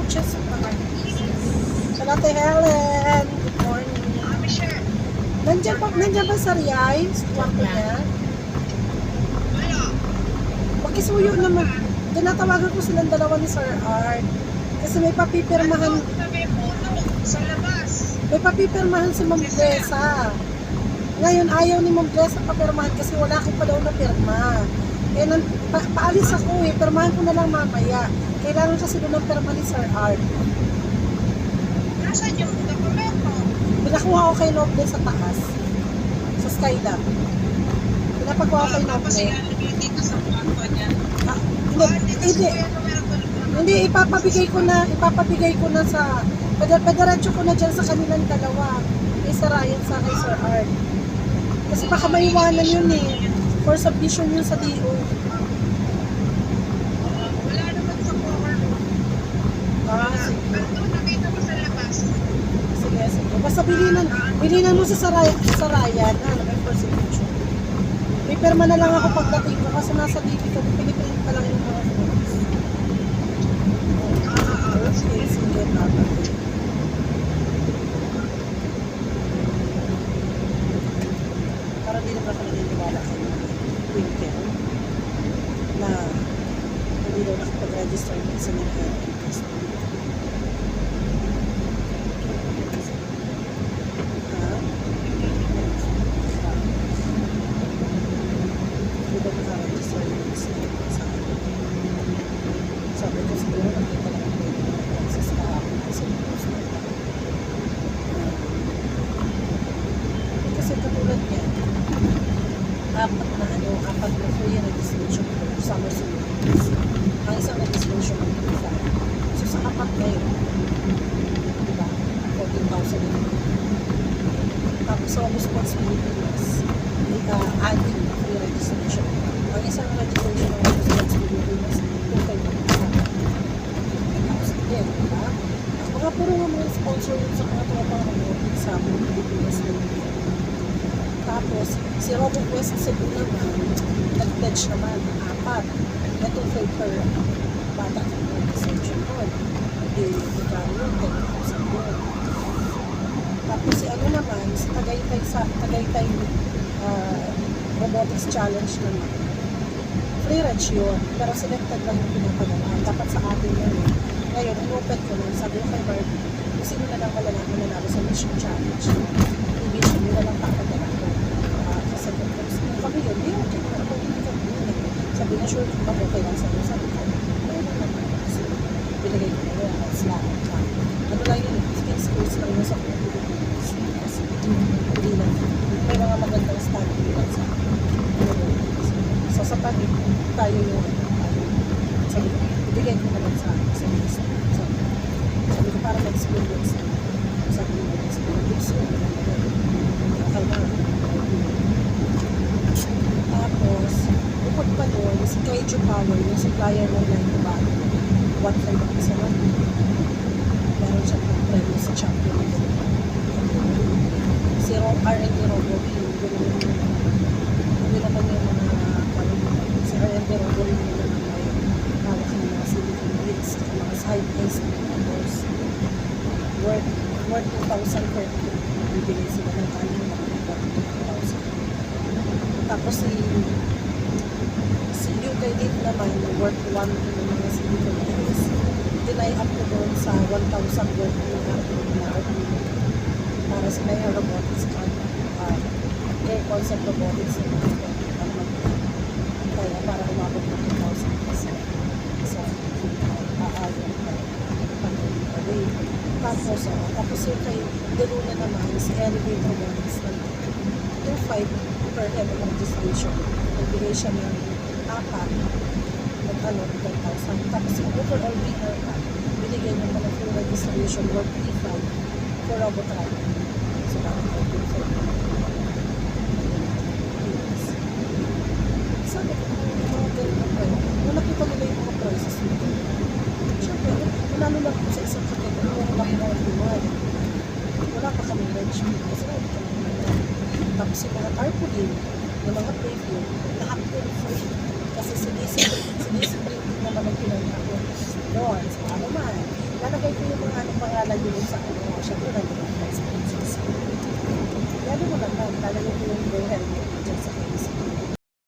Just Hello, Ate Helen. Good morning. Nandiyan ba sa Riyay? Sa kwarto niya? Magkisuyo naman. Tinatawagan ko silang dalawa ni Sir Art. Kasi may papipirmahan. Sa labas. May papipirmahan si Ma'am Glessa. Ngayon, ayaw ni Ma'am Glessa papirmahan kasi wala ko pa daw na pirma. Eh, paalis ako eh. Pirmahan ko na lang mamaya. Kailangan kasi doon ng pirma ni Sir Art. Nasaan yung dokumento? Pinakuha ko kay Noble sa taas. Sa Skylab. Pinapagawa ko kay Tapos Noble. ilalagay yung dito sa kwarto niya. Hindi. Hindi, ipapabigay ko na sa, padiretso ko na dyan sa kanilang dalawa. Kay Sir Ryan sa kay Sir Art. Kasi baka maiwanan yun eh. For submission yun sa DO. Wala naman sa cover. Sige. Pero doon nakita mo sa labas. Sige. Basta bilinan mo sa Ryan. May for submission. May perma na lang ako pagdating ko kasi nasa DP ko. Piniprint pa lang yung mga forms. Okay, sige. Para di na ba kami niniwala sa Twitter na hindi daw nakapag-register ng sinigyan. Hindi daw nakaregister ng sinigyan sa akin. Sabi ko siguro nakita lang ako yung access na ako kasi post na ako. Kasi katulad niya, apat na free registration for summer service. Ang isang registration ng 25. So sa apat na yun, diba? 14,000 yun. Tapos sa responsibility was adding free registration. Ang isang registration ng responsibility was 2,500. Yan, diba? Mga puro nga mga sponsor yun sa mga tropang sa Pilipinas na yun. Tapos, si Robo Quest Cebu naman, nag-pledge naman, 4. Itong paper, bata sa registration doon. Hindi, magkano yun, 10,000 doon. Tapos si ano naman, si Tagaytay Robotics Challenge naman. Free reg yun, pero selected lang yung pinapagalaan. Dapat sa atin yun. Ngayon, in-open ko na, sabi ko kay Barbie, kung sino na lang pala namin nanalo sa Mission Challenge. I-vision nyo na lang papagalaan. Kasi kung kami yun, hindi ako na ako hindi kami yun. Sabi na, sure, kung okay lang sa'yo. Sabi ko, ayun naman. Kasi binigay ko na yun, slack. Ano lang yun, 15 schools lang yun sa Pilipinas. Kasi hindi lang. May mga magandang study lang sa so sa tabi, tayo yung sabi ko, ibigay ko naman sa list. Sabi ko, para ma-experience. Sabi ko, experience yun. Okay na. Tapos, bukod pa doon, si Kaiju Power, yung supplier ng line to bago, 1.5 ang isa lang. Meron siya ng premium sa champion. Si R&D Robot, hindi naman yung mga si R&D Robot, yung mga hawak ng mga silicon bricks, mga side case, tapos worth 2,000 per kilo. Bibigay sila ng kanin, mga 2,000. Tapos si UK Date naman, worth 1 kilo mga silicon bricks. Dinay up ko doon sa 1,000 worth na para sa may robotics air concept robotics na kaya para umabot ng 2,000 kasi sa aayon tapos yung kay Deruna naman si elevator robotics na 2,500 per head of registration nagbigay siya ng 4 10,000 tapos yung overall winner binigay niya pa ng full registration worth 3,500 for Robotrap so bakit sabi ko yung mga ganun na nung nakita nila yung mga prices nito syempre manalo lang ako sa isang kategorya wala ko mga buwan wala pa kami range kasi wala pa kami tapos yung mga tarpaulin yung mga preview lahat yun free kasi sinisip naman ang pinag-ako doon sa ano man lalagay ko yung mga pangalan yun sa syempre nandun ang sponsors. Yan mo lang, lalagay ko yung helmet.